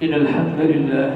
إن الحمد لله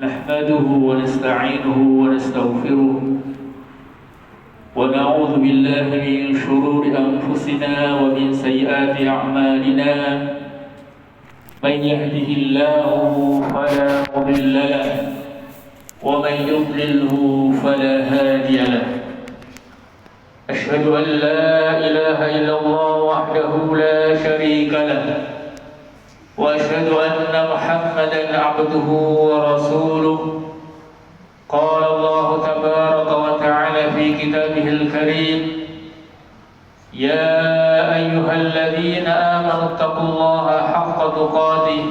نحمده ونستعينه ونستغفره ونعوذ بالله من شرور أنفسنا ومن سيئات أعمالنا من يهده الله فلا مضل له ومن يضلله فلا هادي له أشهد أن لا إله إلا الله وحده لا شريك له وأشهد أن محمدا عبده ورسوله قال الله تبارك وتعالى في كتابه الكريم يا أيها الذين آمنوا اتقوا الله حق تقاته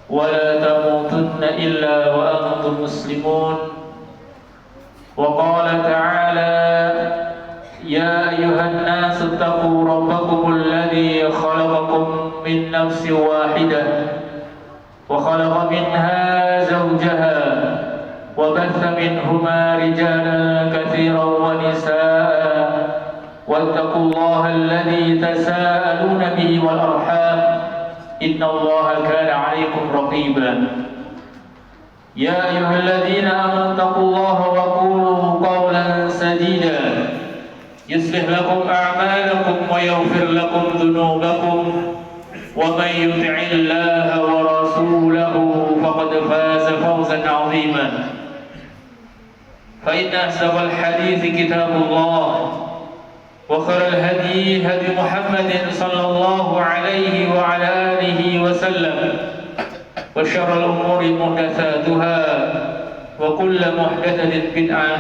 ولا تموتن إلا وأنتم مسلمون وقال تعالى يا أيها الناس اتقوا ربكم الذي خلقكم من نفس واحدة وخلق منها زوجها وبث منهما رجالا كثيرا ونساء واتقوا الله الذي تساءلون به والأرحام إن الله كان عليكم رقيبا يا أيها الذين آمنوا اتقوا الله وقولوا قولا سديدا يصلح لكم أعمالكم ويغفر لكم ذنوبكم ومن يطع الله ورسوله فقد فاز فوزا عظيما فإن أصدق الحديث كتاب الله وخير الهدي هدي محمد صلى الله عليه وعلى آله وسلم وشر الأمور محدثاتها وكل محدثة بدعة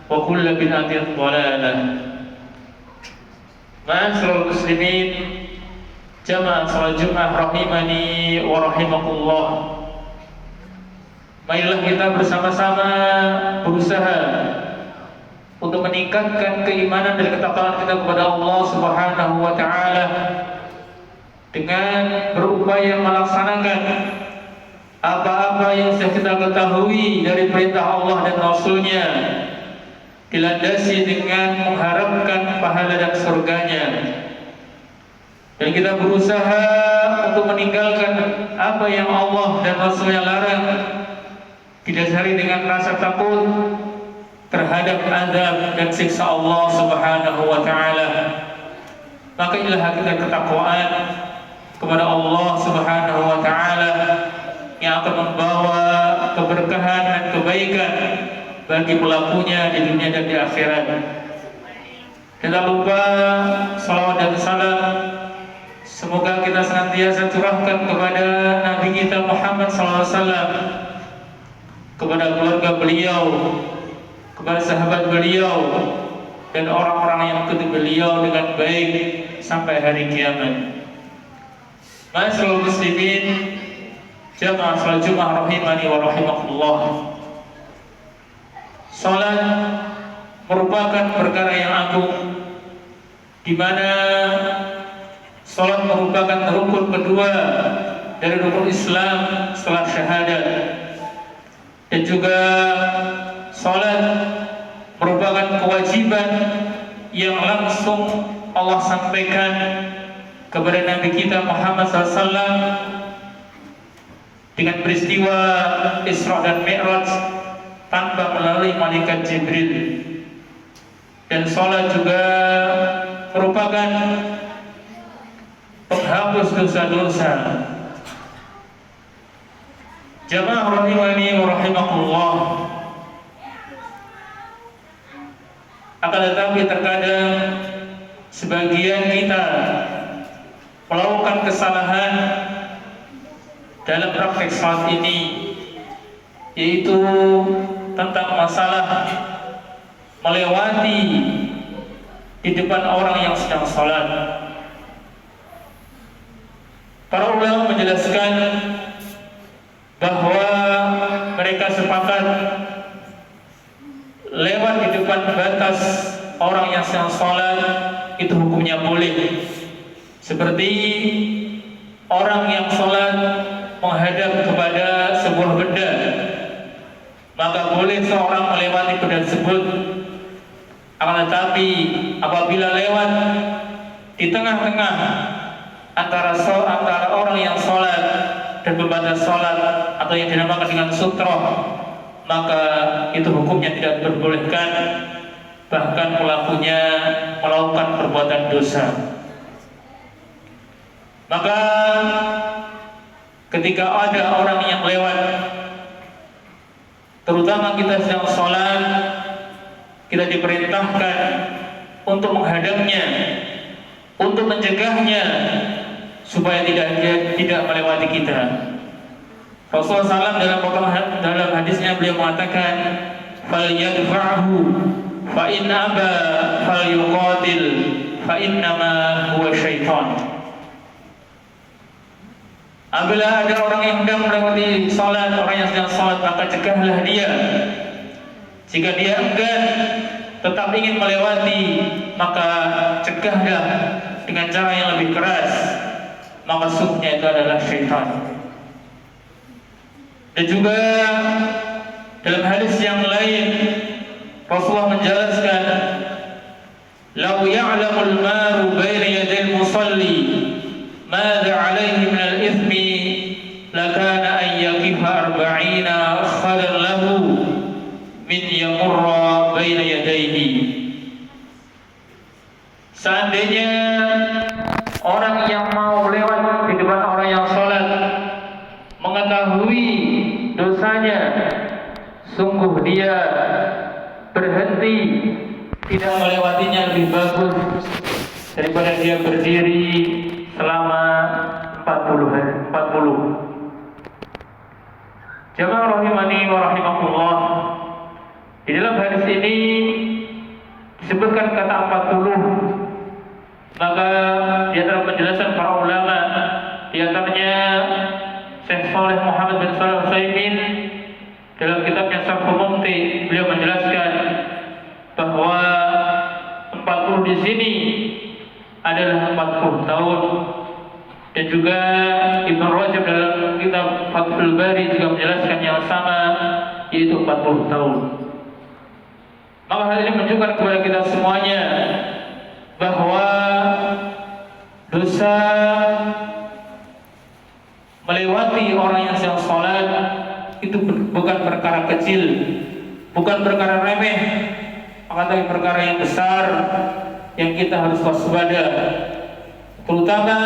وكل بدعة ضلالة. Ma'asyiral muslimin, jamaah salat Jumat rahimani wa rahimakumullah. Marilah kita bersama-sama berusaha untuk meningkatkan keimanan dan ketakwaan kita kepada Allah Subhanahu wa taala dengan berupaya melaksanakan apa-apa yang sudah kita ketahui dari perintah Allah dan Rasul-Nya, dilandasi dengan mengharapkan pahala dan surganya, dan kita berusaha untuk meninggalkan apa yang Allah dan Rasul-Nya larang, didasari dengan rasa takut terhadap azab dan siksa Allah Subhanahu wa taala. Maka inilah hakikat ketakwaan kepada Allah Subhanahu wa taala yang akan membawa keberkahan dan kebaikan bagi pelakunya di dunia dan di akhirat. Tidak lupa salawat dan salam semoga kita senantiasa curahkan kepada Nabi kita Muhammad SAW, kepada keluarga beliau, kepada sahabat beliau, dan orang-orang yang ikuti beliau dengan baik sampai hari kiamat. Ma'asyiral muslimin, jamaah salat Jumat rahimani wa rahimakumullah. Salat merupakan perkara yang agung, di mana salat merupakan rukun kedua dari rukun Islam setelah syahadat, dan juga salat merupakan kewajiban yang langsung Allah sampaikan kepada Nabi kita Muhammad SAW dengan peristiwa Isra dan Mi'raj tanpa melalui malaikat Jibril. Dan salat juga merupakan penghapus dosa-dosa. Jamaah rahimani wa rahimakumullah. Akan tetapi terkadang sebagian kita melakukan kesalahan dalam praktek salat ini, yaitu tentang masalah melewati di depan orang yang sedang salat. Para ulama menjelaskan bahwa mereka sepakat lewat di depan batas orang yang sedang salat itu hukumnya boleh. Seperti orang yang salat menghadap kepada sebuah benda, maka boleh seorang melewati benda tersebut. Akan tetapi apabila lewat di tengah-tengah antara orang yang sholat dan pembatas sholat atau yang dinamakan dengan sutroh, maka itu hukumnya tidak diperbolehkan, bahkan pelakunya melakukan perbuatan dosa. Maka ketika ada orang yang lewat, terutama kita sedang sholat, kita diperintahkan untuk menghadangnya, untuk mencegahnya supaya tidak melewati kita. Rasulullah SAW dalam hadisnya beliau mengatakan, "Falyadfa'hu, fa in aba falyuqatil, fa innama huwa syaitan." Apabila ada orang yang hendak melewati salat, orang yang sedang salat, maka cegahlah dia. Jika dia enggan tetap ingin melewati, maka cegahlah dengan cara yang lebih keras, maka sungguhnya itu adalah syaitan. Dan juga dalam hadis yang lain Rasulullah menjelaskan, "Lau ya'lamul maru baina yadil musalli madza 'alaihi min al-ithmi lakana an yaqifa 40 khairan lahu min yamurra baina yadayhi." Seandainya orang yang mau lewat di depan orang yang sholat mengetahui dosanya, sungguh dia berhenti tidak melewatinya lebih bagus daripada dia berdiri selama 40. Jamaah rahimani wa rahimakumullah, di dalam hadis ini disebutkan kata 40. Maka di antara penjelasan para ulama, di antaranya Syekh Shalih Muhammad bin Shalih Al-Utsaimin dalam kitabnya Syarhul Mumti, beliau menjelaskan bahwa 40 di sini adalah 40 tahun. Dan juga Ibnu Rajab dalam kitab Fathul Bari juga menjelaskan yang sama, yaitu 40 tahun. Maka hal ini menunjukkan kepada kita semuanya bahwa dosa melewati orang yang sedang sholat itu bukan perkara kecil, bukan perkara remeh, akan tapi perkara yang besar yang kita harus waspada, terutama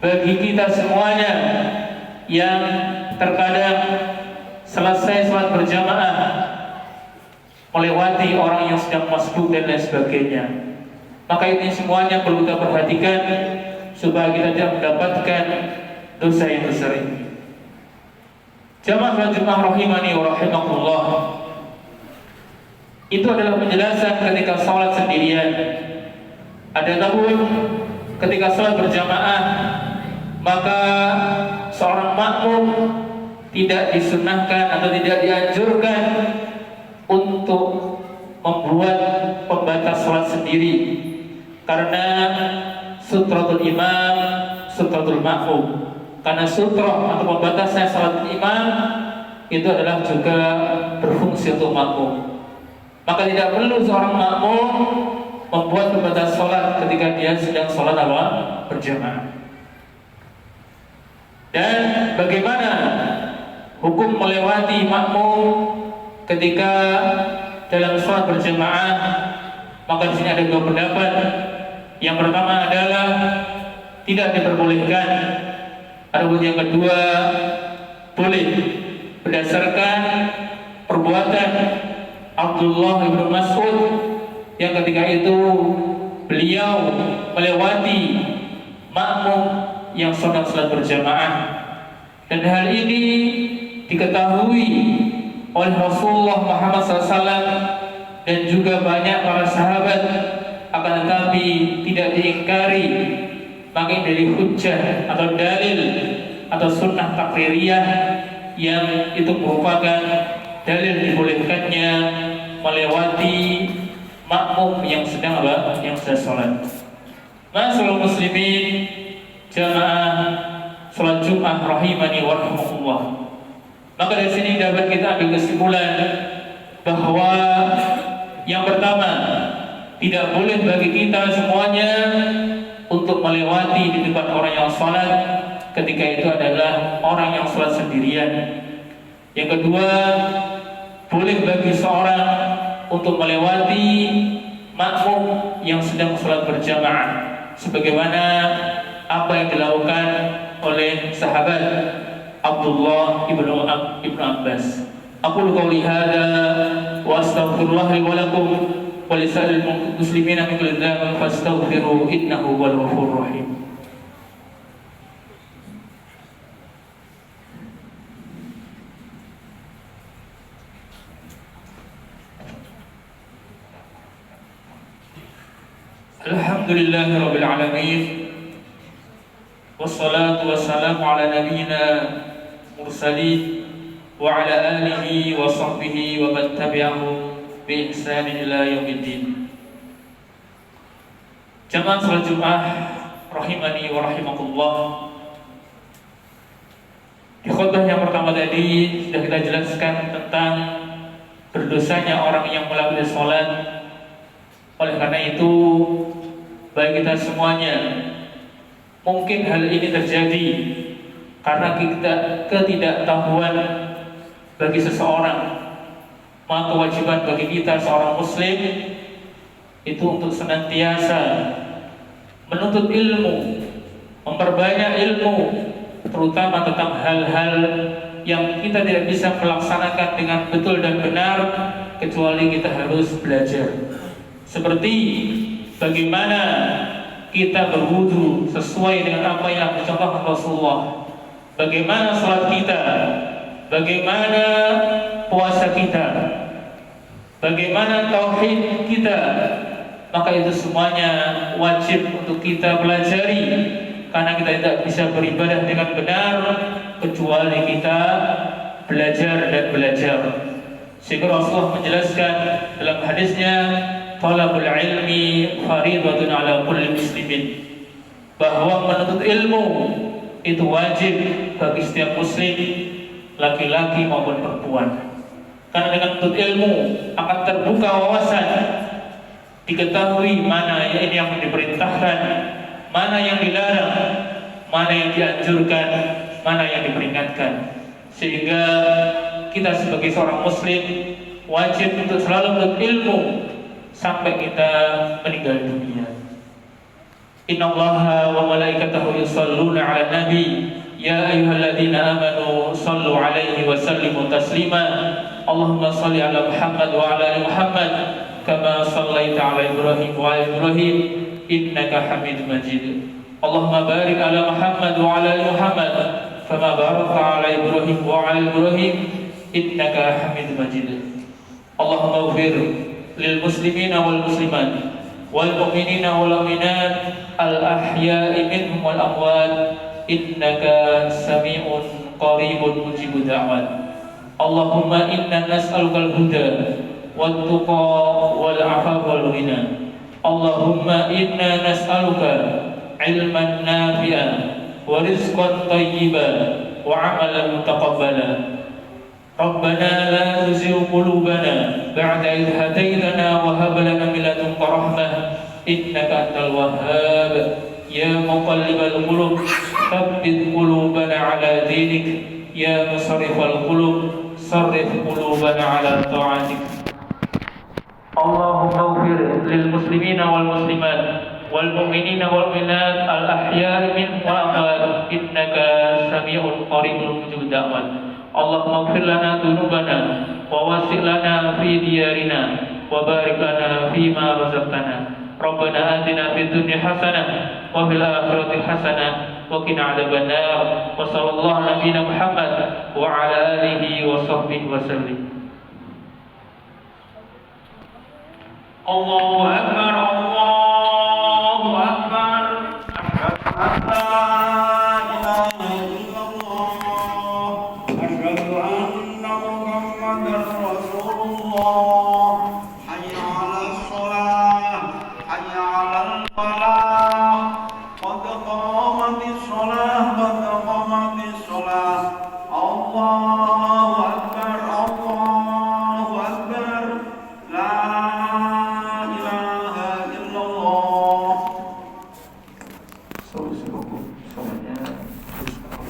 bagi kita semuanya yang terkadang selesai sholat berjamaah melewati orang yang sedang masbuk dan lain sebagainya. Maka ini semuanya perlu kita perhatikan supaya kita tidak mendapatkan dosa yang besar ini. Jamaah rahimani wa rahimakumullah, itu adalah penjelasan ketika sholat sendirian. Adapun ketika sholat berjamaah, maka seorang makmum tidak disunahkan atau tidak dianjurkan untuk membuat pembatas sholat sendiri, karena sutratul imam sutratul makmum. Karena sutrah atau pembatasnya sholat imam itu adalah juga berfungsi untuk makmum. Maka tidak perlu seorang makmum membuat pembatas sholat ketika dia sedang sholat berjamaah. Dan bagaimana hukum melewati makmum ketika dalam sholat berjamaah? Maka di sini ada dua pendapat. Yang pertama adalah tidak diperbolehkan. Adapun yang kedua boleh, berdasarkan perbuatan Abdullah bin Mas'ud yang ketika itu beliau melewati makmum yang sedang salat berjamaah, dan hal ini diketahui oleh Rasulullah Muhammad SAW dan juga banyak para sahabat, akan tetapi tidak diingkari. Maka dari hujjah atau dalil atau sunnah takririyah yang itu merupakan dalil dibolehkannya melewati makmum yang sedang sholat. Ma'asyiral muslimin, jamaah sholat Jumat rahimani wa rahmatullah. Maka dari sini dapat kita ambil kesimpulan bahwa yang pertama, tidak boleh bagi kita semuanya untuk melewati di depan orang yang sholat ketika itu adalah orang yang sholat sendirian. Yang kedua, boleh bagi seorang untuk melewati makmum yang sedang sholat berjamaah, sebagaimana apa yang dilakukan oleh sahabat Abdullah ibnu Abbas. Aqulu qawli hadza wa astaghfirullah li wa lakum wa lisa'il muslimina min kulli dhanbin fastaghfiru innahu huwal ghafurur rahim. Alhamdulillahirabbil alamin. Wassalatu wassalamu ala nabiyyina mursalin wa ala alihi wa sahbihi wa man tabi'ahum bi ihsanin ila yaumiddin. Jamaah salat Jumat rahimani wa rahimakumullah. Di khutbah yang pertama tadi sudah kita jelaskan tentang berdosanya orang yang melakukan salat. Oleh karena itu, bagi kita semuanya, mungkin hal ini terjadi karena ketidaktahuan bagi seseorang. Maka kewajiban bagi kita seorang muslim itu untuk senantiasa menuntut ilmu, memperbanyak ilmu, terutama tentang hal-hal yang kita tidak bisa melaksanakan dengan betul dan benar kecuali kita harus belajar. Seperti bagaimana kita berwudu sesuai dengan apa yang dicontohkan Rasulullah, bagaimana salat kita, bagaimana puasa kita, bagaimana tauhid kita, maka itu semuanya wajib untuk kita pelajari, karena kita tidak bisa beribadah dengan benar kecuali kita belajar dan belajar. Sehingga Rasulullah menjelaskan dalam hadisnya, talabul ilmi faridatun ala kulli muslimin, bahwa menuntut ilmu itu wajib bagi setiap muslim, laki-laki maupun perempuan. Karena dengan menuntut ilmu akan terbuka wawasan, diketahui mana ini yang diperintahkan, mana yang dilarang, mana yang dianjurkan, mana yang diperingatkan. Sehingga kita sebagai seorang muslim wajib untuk selalu menuntut ilmu sampai kita meninggal dunia. Innallaha wa malaikatahu yusholluna 'alan nabi ya ayyuhalladzina amanu shallu 'alaihi wa sallimu taslima. Allahumma shalli 'ala Muhammad wa 'ala ali Muhammad kama shallaita 'ala Ibrahim wa 'ala Ibrahim innaka Hamidum Majid. Allahumma barik 'ala Muhammad wa 'ala ali Muhammad kama barakta 'ala Ibrahim wa 'ala Ibrahim innaka Hamidum Majid. Allahumma ighfir lil muslimina wal muslimat wal mu'minina wal mu'minat al ahya'i minhum wal amwat innaka sami'un qaribun mujibud da'wat. Allahumma inna nas'aluka al huda wat tuqa wal afafa wal ghina. Allahumma inna nas'aluka ilman nafi'an wa rizqan thayyiban wa 'amalan mutaqabbala. Rabbana la tuzigh qulubana ba'da idh hadaytana wa hab lana min ladunka rahmah innaka antal wahhab. Ya muqallibal qulub tsabbit qulubana 'ala dinik. Ya musarrifal qulub sarrif qulubana 'ala ta'atik. Allahumma ighfir lil muslimina wal muslimat wal mu'minina wal mu'minat al ahya'i minhum wal amwat innaka sami'un qaribun mujibud da'wat. Allahumma ighfir lana dhunubana wa wasi' lana fi diyarina wa barik lana fi ma razaqtana. Rabbana atina fid dunya hasanah wa fil akhirati hasanah wa qina adzabannar. Wa sallallahu nabiyana Muhammad wa ala alihi wa sahbihi wa sallim. Allahu akbar, Allahu akbar. terus